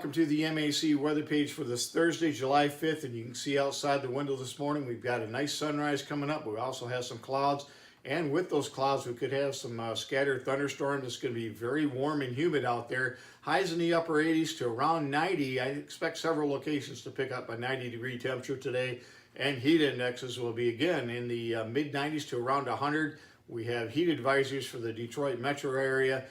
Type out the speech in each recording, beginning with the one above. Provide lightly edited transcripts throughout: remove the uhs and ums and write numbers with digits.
Welcome to the MAC weather page for this Thursday, July 5th, and you can see outside the window this morning we've got a nice sunrise coming up. We also have some clouds, and with those clouds we could have some scattered thunderstorms. It's going to be very warm and humid out there. Highs in the upper 80s to around 90. I expect several locations to pick up a 90-degree temperature today, and heat indexes will be again in the mid-90s to around 100. We have heat advisories for the Detroit metro area.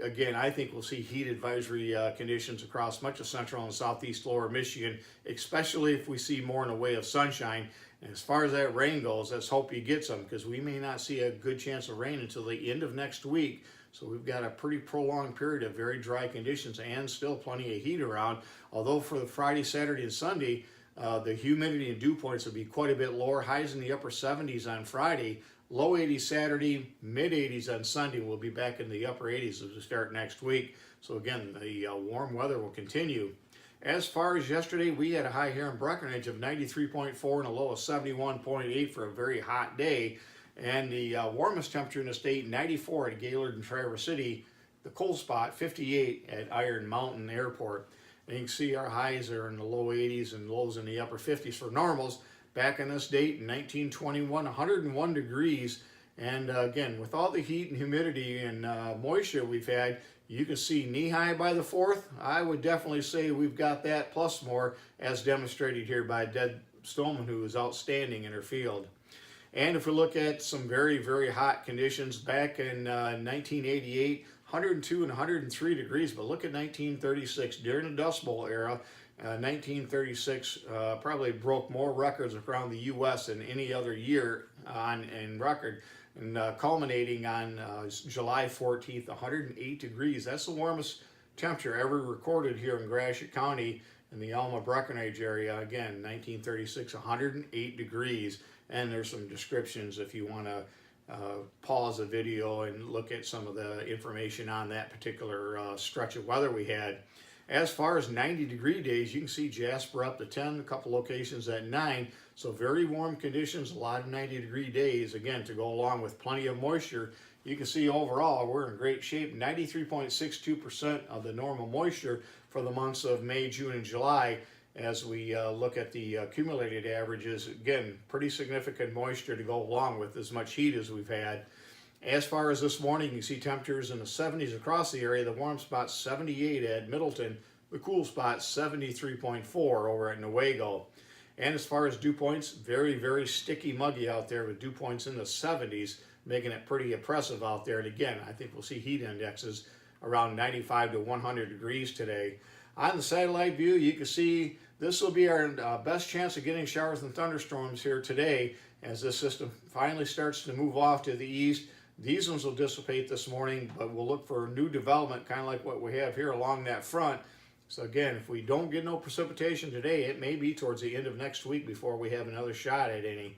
Again, I think we'll see heat advisory conditions across much of central and southeast lower Michigan, especially if we see more in the way of sunshine. And as far as that rain goes, let's hope you get some, because we may not see a good chance of rain until the end of next week. So we've got a pretty prolonged period of very dry conditions and still plenty of heat around. Although for the Friday, Saturday, and Sunday, the humidity and dew points will be quite a bit lower. Highs in the upper 70s on Friday. Low 80s Saturday, mid 80s on Sunday. We'll be back in the upper 80s as we start next week. So again, the warm weather will continue. As far as yesterday, we had a high here in Breckenridge of 93.4 and a low of 71.8 for a very hot day. And the warmest temperature in the state, 94 at Gaylord and Traverse City. The cold spot, 58 at Iron Mountain Airport. And you can see our highs are in the low 80s and lows in the upper 50s for normals. Back on this date in 1921, 101 degrees. And again, with all the heat and humidity and moisture we've had, you can see knee high by the 4th. I would definitely say we've got that plus more, as demonstrated here by Deb Stoneman, who is outstanding in her field. And if we look at some very, very hot conditions back in 1988, 102 and 103 degrees, but look at 1936 during the Dust Bowl era. 1936 probably broke more records around the U.S. than any other year in record, and culminating on July 14th, 108 degrees. That's the warmest temperature ever recorded here in Gratiot County in the Alma Breckenridge area. Again, 1936, 108 degrees. And there's some descriptions if you want to pause the video and look at some of the information on that particular stretch of weather we had. As far as 90-degree days, you can see Jasper up to 10, a couple locations at 9. So very warm conditions, a lot of 90-degree days, again, to go along with plenty of moisture. You can see overall we're in great shape. 93.62% of the normal moisture for the months of May, June, and July. As we look at the accumulated averages, again, pretty significant moisture to go along with as much heat as we've had. As far as this morning, you can see temperatures in the 70s across the area. The warm spot 78 at Middleton, the cool spot 73.4 over at Newaygo. And as far as dew points, very, very sticky, muggy out there with dew points in the 70s, making it pretty oppressive out there. And again, I think we'll see heat indexes around 95 to 100 degrees today. On the satellite view, you can see this will be our best chance of getting showers and thunderstorms here today as this system finally starts to move off to the east. These ones will dissipate this morning, but we'll look for new development, kind of like what we have here along that front. So again, if we don't get no precipitation today, it may be towards the end of next week before we have another shot at any.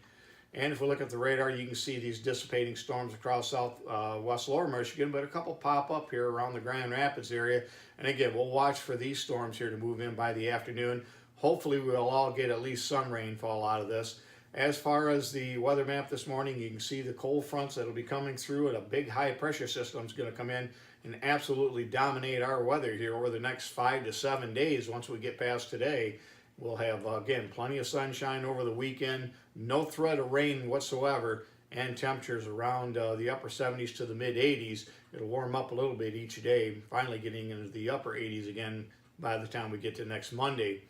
And if we look at the radar, you can see these dissipating storms across southwest lower Michigan, but a couple pop up here around the Grand Rapids area. And again, we'll watch for these storms here to move in by the afternoon. Hopefully we'll all get at least some rainfall out of this. As far as the weather map this morning, you can see the cold fronts that will be coming through, and a big high pressure system is going to come in and absolutely dominate our weather here over the next 5 to 7 days. Once we get past today, we'll have, again, plenty of sunshine over the weekend, no threat of rain whatsoever, and temperatures around the upper 70s to the mid 80s. It'll warm up a little bit each day, finally getting into the upper 80s again by the time we get to next Monday.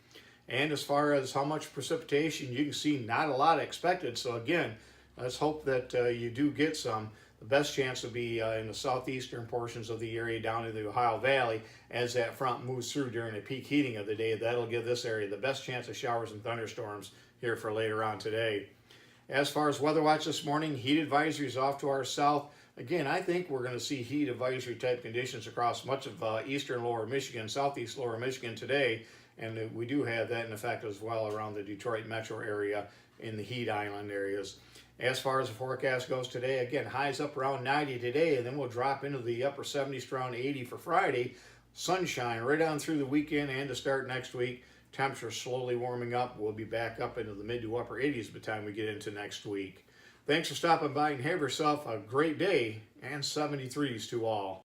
And as far as how much precipitation, you can see not a lot expected. So again, let's hope that you do get some. The best chance will be in the southeastern portions of the area down to the Ohio Valley as that front moves through during the peak heating of the day. That'll give this area the best chance of showers and thunderstorms here for later on today. As far as weather watch this morning, heat advisories off to our south. Again, I think we're going to see heat advisory type conditions across much of eastern lower Michigan, southeast lower Michigan today. And we do have that in effect as well around the Detroit metro area in the heat island areas. As far as the forecast goes today, again, highs up around 90 today, and then we'll drop into the upper 70s to around 80 for Friday. Sunshine right on through the weekend and to start next week. Temperatures slowly warming up. We'll be back up into the mid to upper 80s by the time we get into next week. Thanks for stopping by, and have yourself a great day, and 73s to all.